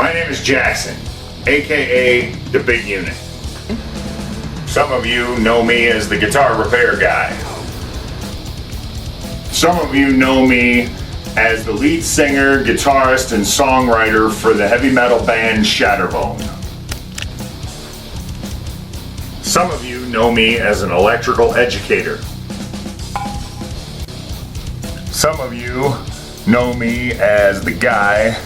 My name is Jackson, aka the Big Unit. Some of you know me as the guitar repair guy. Some of you know me as the lead singer, guitarist, and songwriter for the heavy metal band Shatterbone. Some of you know me as an electrical educator. Some of you know me as the guy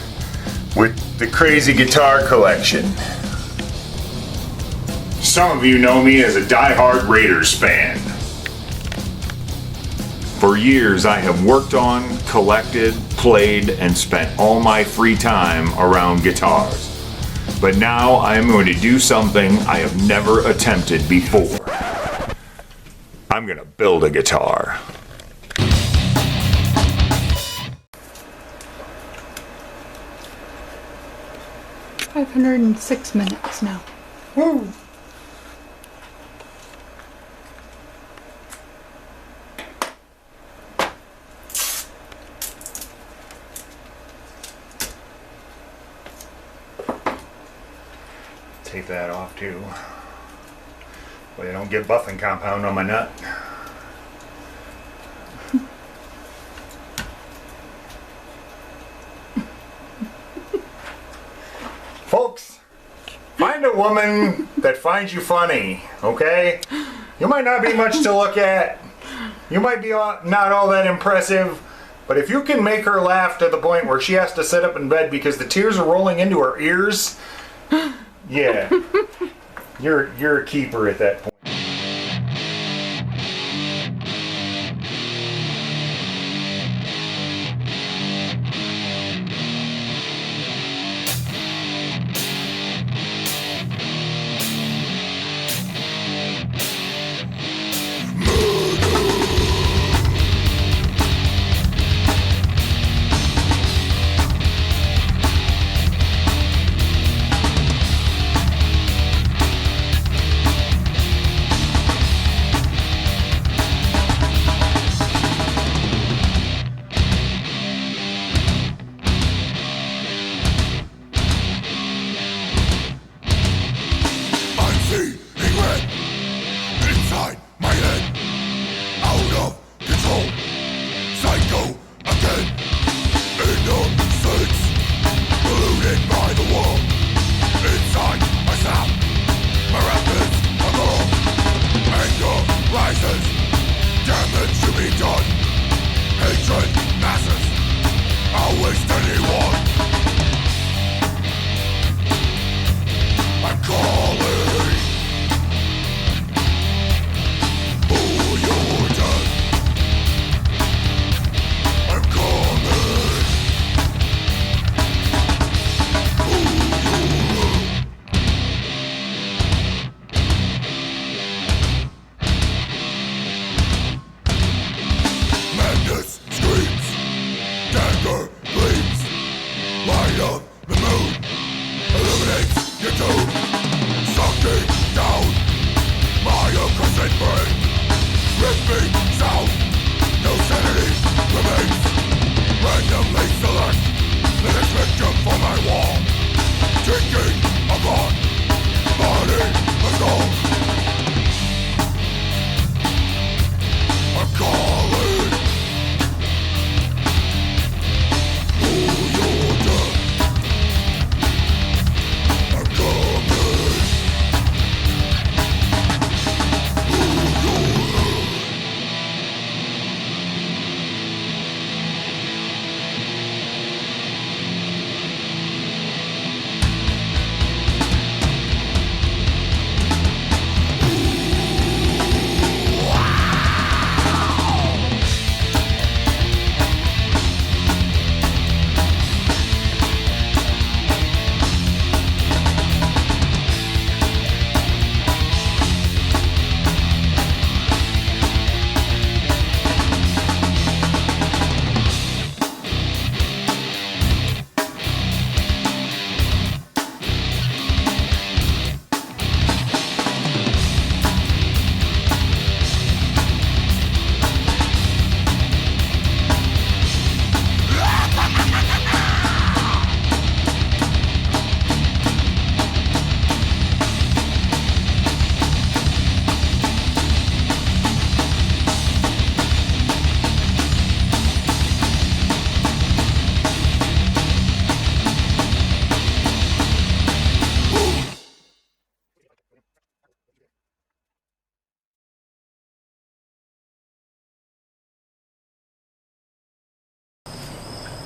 with the crazy guitar collection. Some of you know me as a die-hard Raiders fan. For years I have worked on, collected, played, and spent all my free time around guitars. But now I am going to do something I have never attempted before. I'm going to build a guitar. 506 minutes now. Woo! Take that off too. Well, I don't get buffing compound on my nut. Folks, find a woman that finds you funny, okay? You might not be much to look at. You might be not all that impressive. But if you can make her laugh to the point where she has to sit up in bed because the tears are rolling into her ears, yeah, you're a keeper at that point.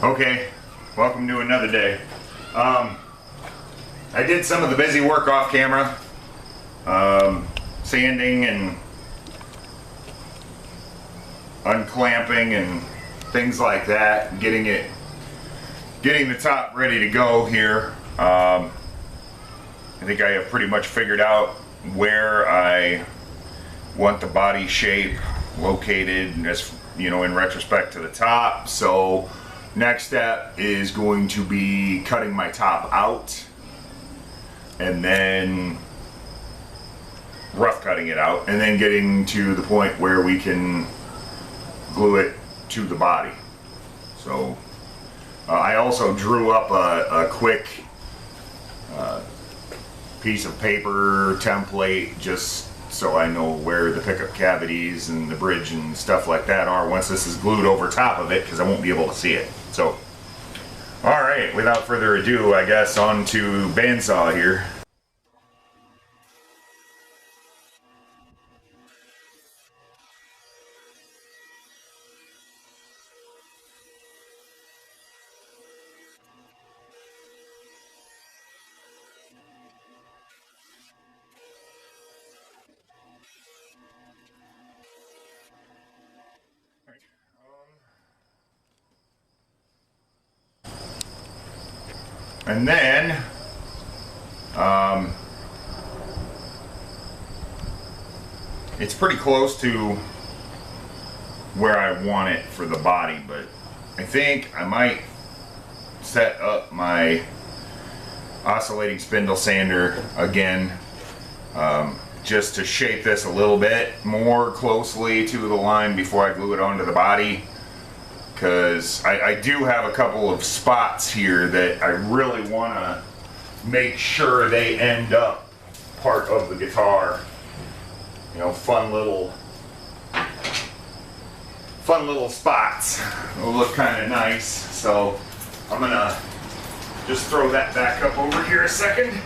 Okay, welcome to another day. I did some of the busy work off camera, sanding and unclamping and things like that, getting the top ready to go here. I think I have pretty much figured out where I want the body shape located, as you know, in retrospect to the top. So next step is going to be cutting my top out and then rough cutting it out and then getting to the point where we can glue it to the body. So I also drew up a quick piece of paper template just so I know where the pickup cavities and the bridge and stuff like that are once this is glued over top of it, because I won't be able to see it. So, alright, without further ado, I guess on to bandsaw here. And then, it's pretty close to where I want it for the body, but I think I might set up my oscillating spindle sander again, just to shape this a little bit more closely to the line before I glue it onto the body. Because I do have a couple of spots here that I really want to make sure they end up part of the guitar. You know, fun little spots. It'll look kind of nice. So I'm gonna just throw that back up over here a second.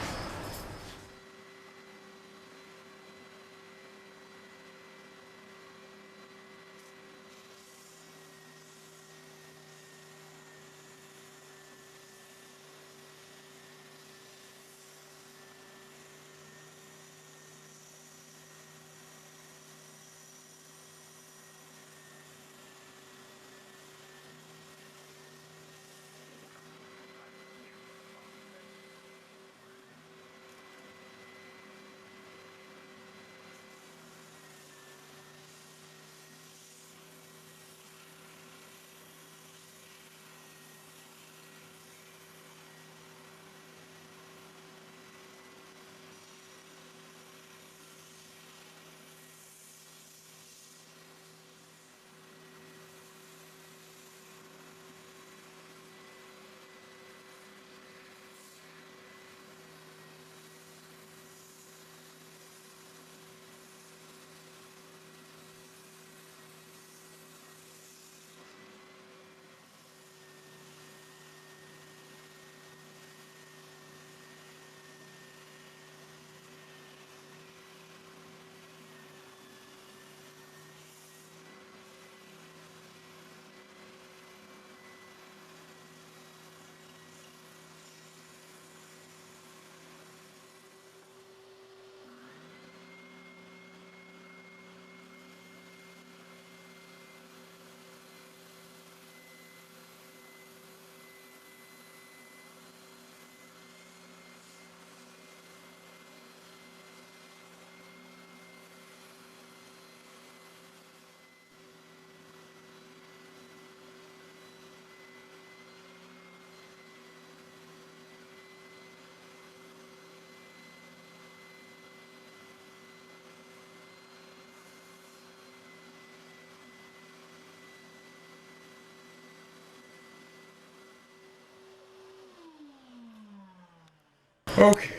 Okay.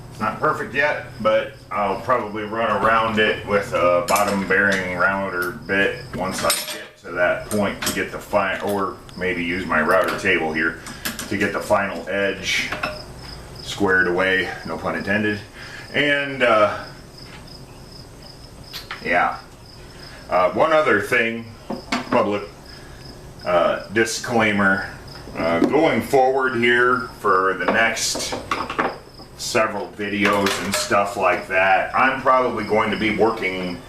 It's not perfect yet, but I'll probably run around it with a bottom bearing router bit once I get to that point to get the final, or maybe use my router table here to get the final edge squared away, no pun intended. And yeah. One other thing, public disclaimer. Going forward here for the next several videos and stuff like that, I'm probably going to be working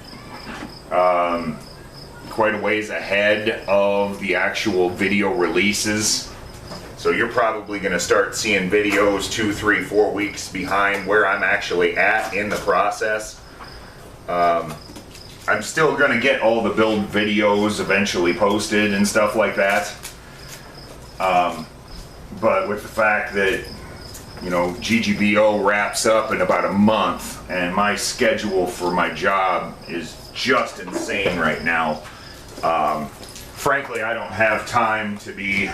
quite a ways ahead of the actual video releases. So you're probably going to start seeing videos 2, 3, 4 weeks behind where I'm actually at in the process. I'm still going to get all the build videos eventually posted and stuff like that. But with the fact that, you know, GGBO wraps up in about a month and my schedule for my job is just insane right now. Frankly, I don't have time to be,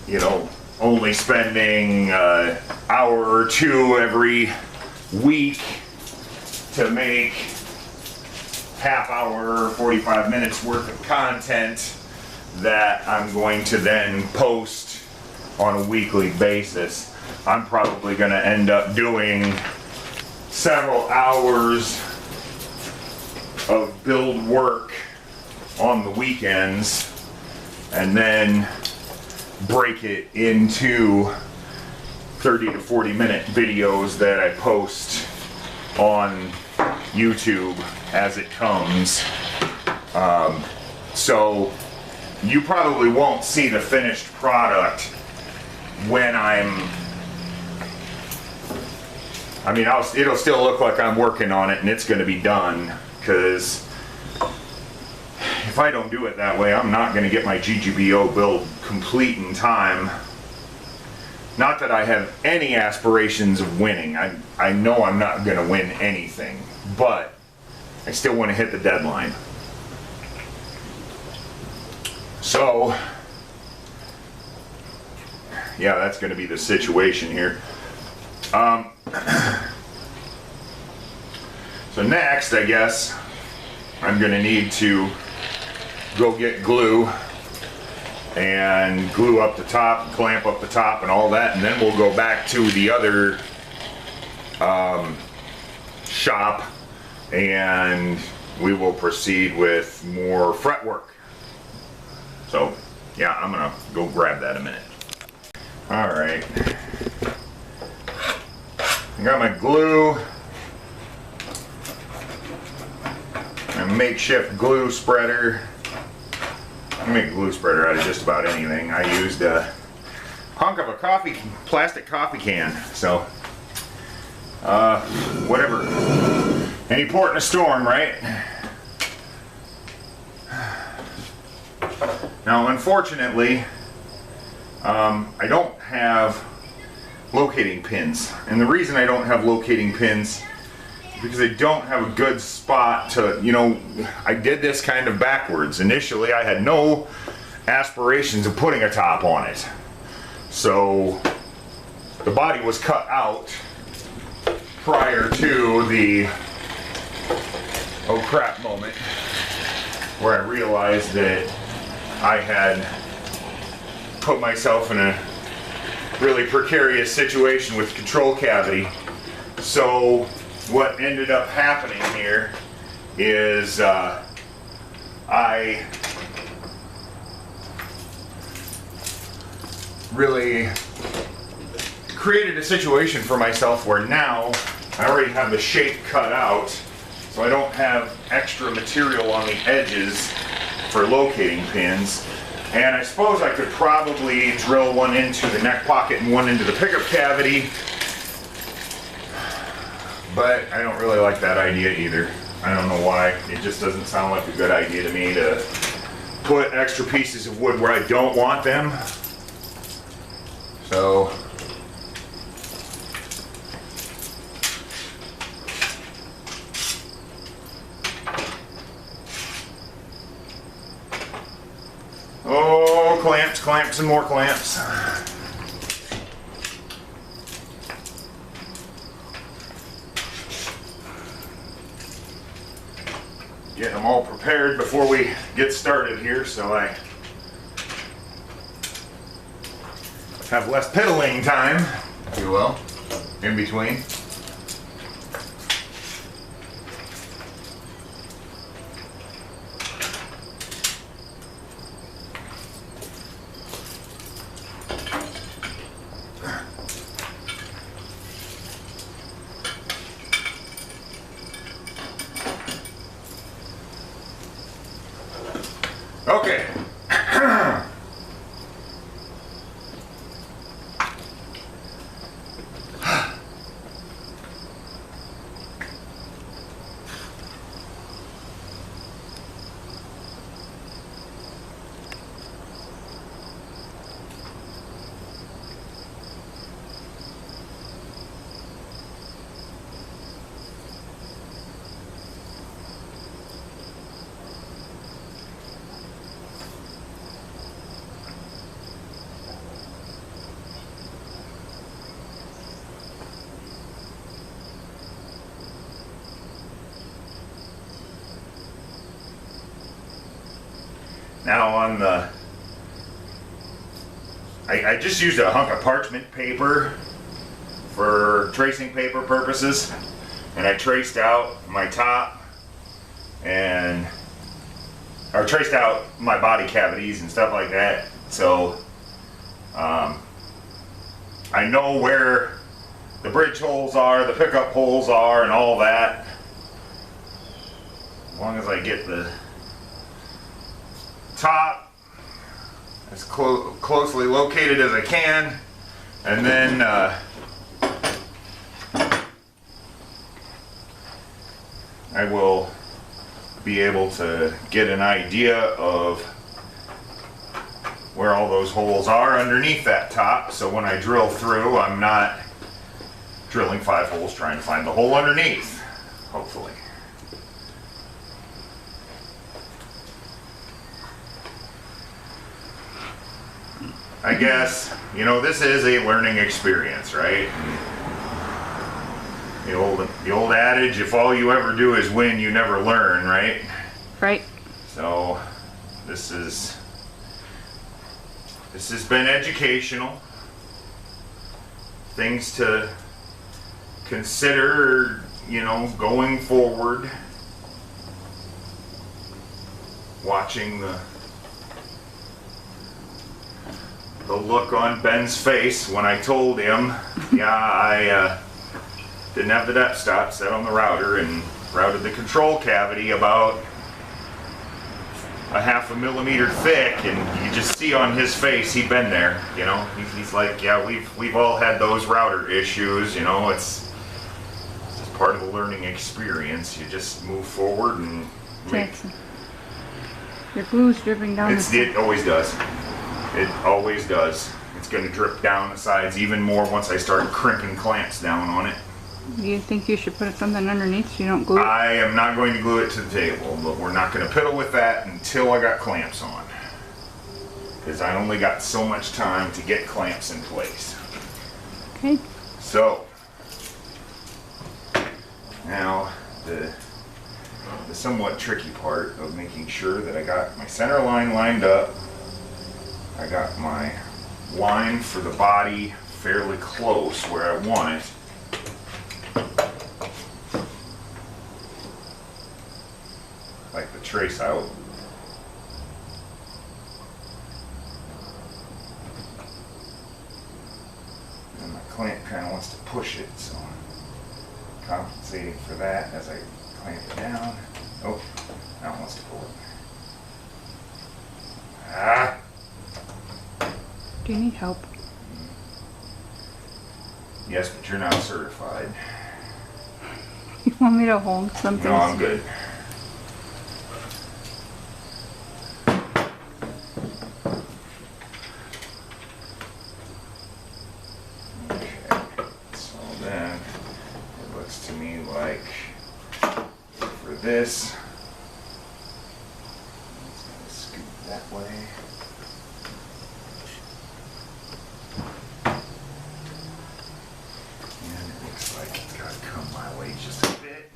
you know, only spending an hour or two every week to make half hour, 45 minutes worth of content that I'm going to then post on a weekly basis. I'm probably going to end up doing several hours of build work on the weekends and then break it into 30 to 40 minute videos that I post on YouTube as it comes. So you probably won't see the finished product when it'll still look like I'm working on it and it's going to be done, because if I don't do it that way, I'm not going to get my GGBO build complete in time. Not that I have any aspirations of winning. I know I'm not going to win anything, but I still want to hit the deadline. So, yeah, that's going to be the situation here. So next, I guess, I'm going to need to go get glue and glue up the top, clamp up the top and all that, and then we'll go back to the other shop and we will proceed with more fretwork. So, yeah, I'm going to go grab that in a minute. Alright. I got my glue. My makeshift glue spreader. I can make a glue spreader out of just about anything. I used a hunk of a plastic coffee can. So, whatever. Any port in a storm, right? Now, unfortunately, I don't have locating pins. And the reason I don't have locating pins is because I don't have a good spot to, you know, I did this kind of backwards. Initially, I had no aspirations of putting a top on it. So, the body was cut out prior to the oh crap moment where I realized that I had put myself in a really precarious situation with control cavity. So what ended up happening here is I really created a situation for myself where now I already have the shape cut out, so I don't have extra material on the edges for locating pins. And I suppose I could probably drill one into the neck pocket and one into the pickup cavity, but I don't really like that idea either. I don't know why. It just doesn't sound like a good idea to me to put extra pieces of wood where I don't want them. So oh, clamps, clamps, and more clamps. Getting them all prepared before we get started here, so I have less piddling time, if you will, in between. Okay. Now on the, I just used a hunk of parchment paper for tracing paper purposes, and I traced out my top and, or traced out my body cavities and stuff like that. So I know where the bridge holes are, the pickup holes are, and all that. As long as I get the top as closely located as I can, and then I will be able to get an idea of where all those holes are underneath that top, so when I drill through, I'm not drilling 5 holes trying to find the hole underneath, hopefully. I guess, you know, this is a learning experience, right? The old adage, if all you ever do is win, you never learn, right? Right. So this has been educational. Things to consider, you know, going forward. Watching the look on Ben's face when I told him, yeah, I didn't have the depth stop set on the router and routed the control cavity about a 1/2 millimeter thick, and you just see on his face he'd been there, you know. He's like, yeah, we've all had those router issues, you know. It's just part of the learning experience. You just move forward and make. Your glue's dripping down. It always does. It always does. It's going to drip down the sides even more once I start crimping clamps down on it. Do you think you should put something underneath so you don't glue it? I am not going to glue it to the table, but we're not going to piddle with that until I got clamps on. Because I only got so much time to get clamps in place. Okay. So, now the somewhat tricky part of making sure that I got my center line lined up. I got my line for the body fairly close where I want it. Like the trace out. And my clamp kind of wants to push it, so I'm compensating for that as I clamp it down. Oh, now it wants to pull it. Ah! Do you need help? Yes, but you're not certified. You want me to hold something? No, I'm good. Okay, so then it looks to me like for this, it's going to scoot that way. And it looks like it's got to come my way just a bit.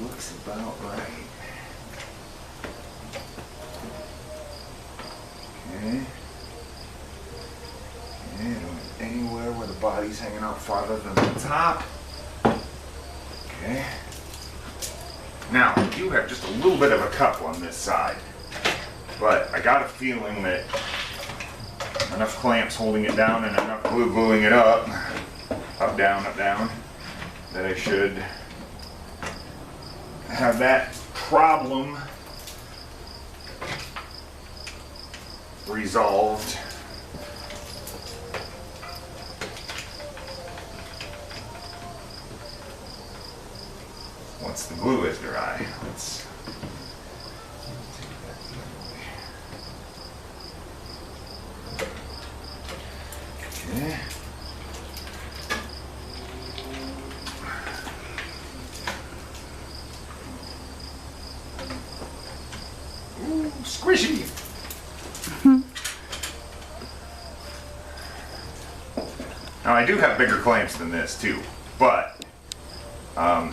Looks about right. Okay. And I don't have anywhere where the body's hanging out farther than the top. Okay. Now, I do have just a little bit of a cup on this side, but I got a feeling that enough clamps holding it down and enough glue gluing it up, down, that I should have that problem resolved. Once the glue is dry, let's take that the other way. Okay. Ooh, squishy. Now I do have bigger clamps than this too, but I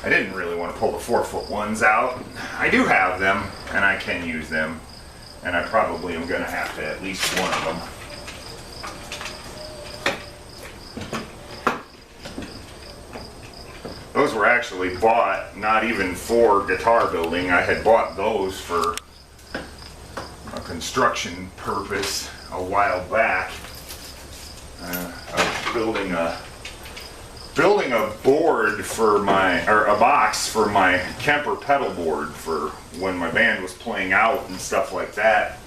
didn't really want to pull the 4-foot ones out. I do have them, and I can use them, and I probably am going to have to at least one of them. Those were actually bought not even for guitar building. I had bought those for a construction purpose a while back. I was building a board for a box for my Kemper pedal board for when my band was playing out and stuff like that,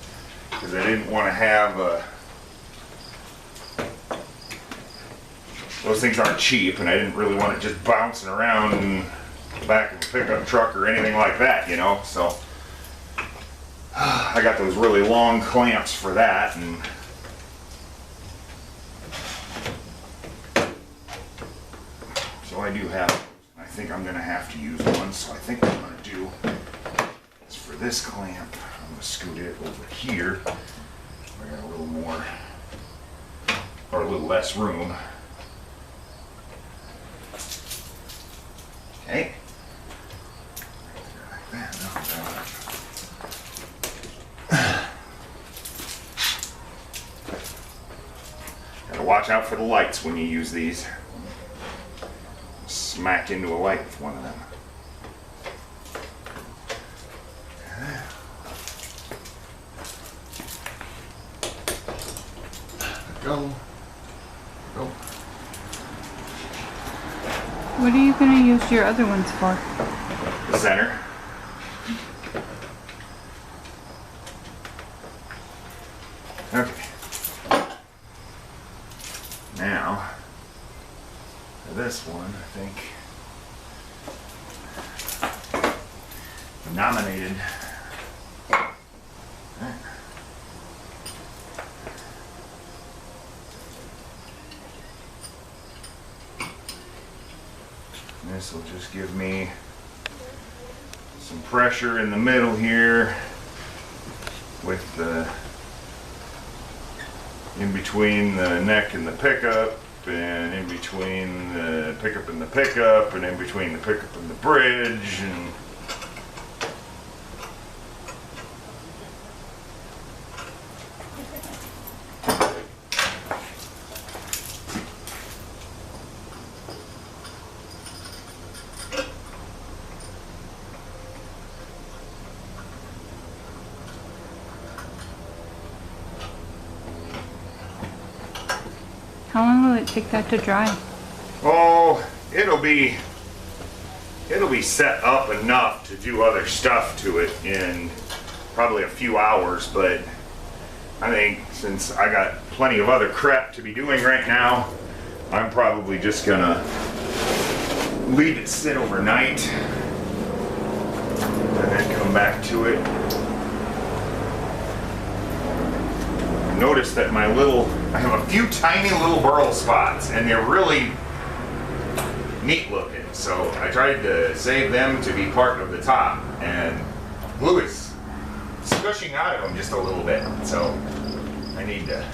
because I didn't want to have those things aren't cheap, and I didn't really want it just bouncing around in the back of a pickup truck or anything like that, you know. So I got those really long clamps for that, and so I do have, I think I'm going to have to use one, so I think what I'm going to do is for this clamp, I'm going to scoot it over here. I got a little more, or a little less room. Okay. Like that. Gotta watch out for the lights when you use these. Smack into a light with one of them. Go. Go. What are you going to use your other ones for? The center. Okay. Now, for this one, I think nominated. This will just give me some pressure in the middle here with the in between the neck and the pickup, and in between the pickup and the pickup, and in between the pickup and the bridge, and How long will it take that to dry? oh, it'll be set up enough to do other stuff to it in probably a few hours, but I think since I got plenty of other crap to be doing right now, I'm probably just gonna leave it sit overnight and then come back to it. Notice that I have a few tiny little burl spots, and they're really neat looking. So I tried to save them to be part of the top, and glue is squishing out of them just a little bit. So I need to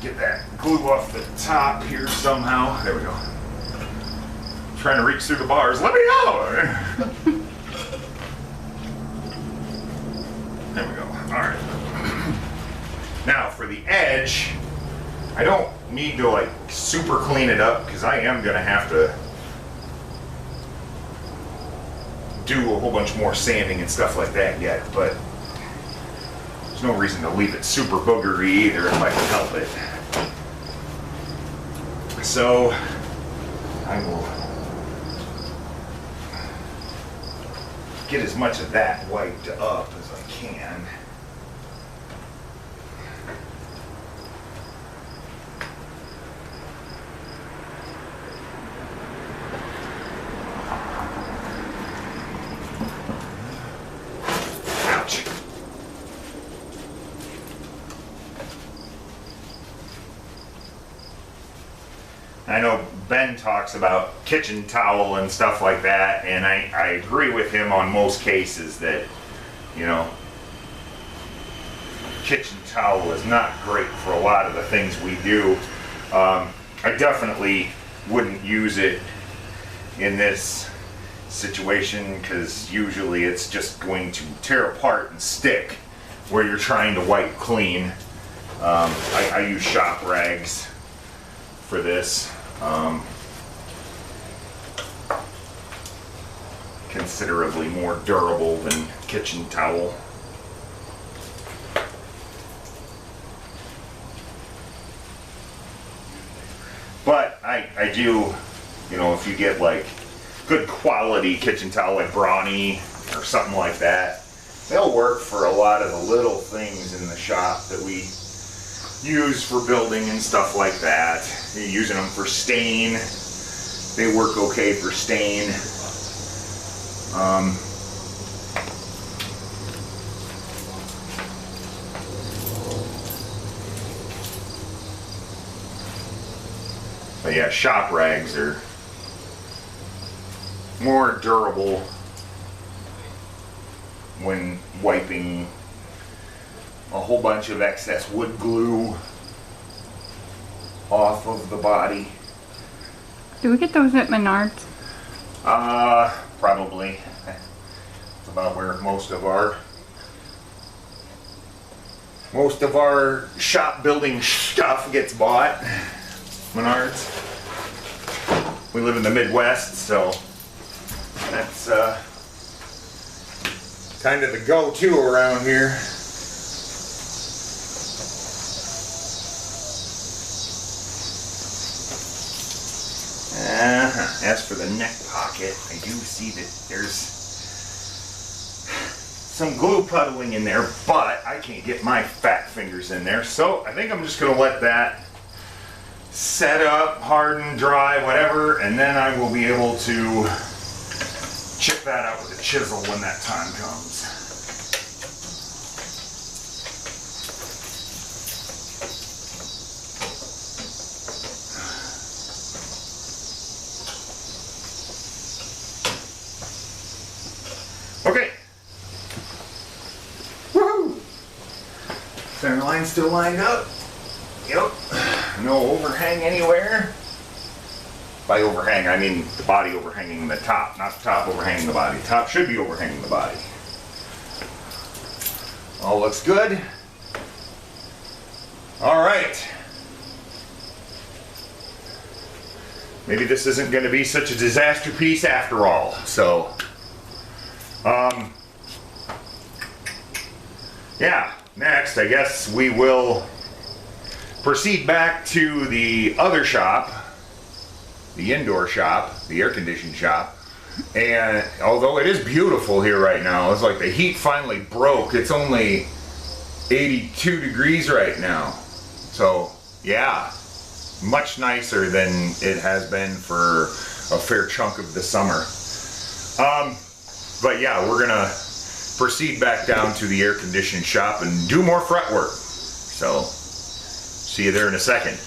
get that glue off the top here somehow. There we go. Trying to reach through the bars. Let me know. There we go. All right. Now for the edge, I don't need to like super clean it up because I am gonna have to do a whole bunch more sanding and stuff like that yet, but There's no reason to leave it super boogery either if I can help it. So I will get as much of that wiped up as I can. Ouch. I know Ben talks about kitchen towel and stuff like that, and I agree with him on most cases that, you know, kitchen towel is not great for a lot of the things we do. I definitely wouldn't use it in this situation because usually it's just going to tear apart and stick where you're trying to wipe clean. I use shop rags for this. Considerably more durable than kitchen towel. But I do, you know, if you get like good quality kitchen towel like Brawny or something like that, they'll work for a lot of the little things in the shop that we use for building and stuff like that. You're using them for stain. They work okay for stain. But yeah, shop rags are more durable when wiping a whole bunch of excess wood glue off of the body. Do we get those at Menards? Probably. It's about where most of our shop building stuff gets bought. Menards. We live in the Midwest, so that's kind of the go-to around here. As for the neck pocket, I do see that there's some glue puddling in there, but I can't get my fat fingers in there, so I think I'm just going to let that set up, harden, dry, whatever, and then I will be able to chip that out with a chisel when that time comes. Okay. Woohoo! Center line still lined up. Yep. No overhang anywhere. By overhang, I mean the body overhanging the top, not the top overhanging the body. Top should be overhanging the body. All looks good. All right. Maybe this isn't going to be such a disaster piece after all. So, yeah, next I guess we will proceed back to the other shop, the indoor shop, the air-conditioned shop. And although it is beautiful here right now, it's like the heat finally broke. It's only 82 degrees right now. So, yeah, much nicer than it has been for a fair chunk of the summer. But yeah, we're gonna proceed back down to the air-conditioned shop and do more fretwork. So, see you there in a second.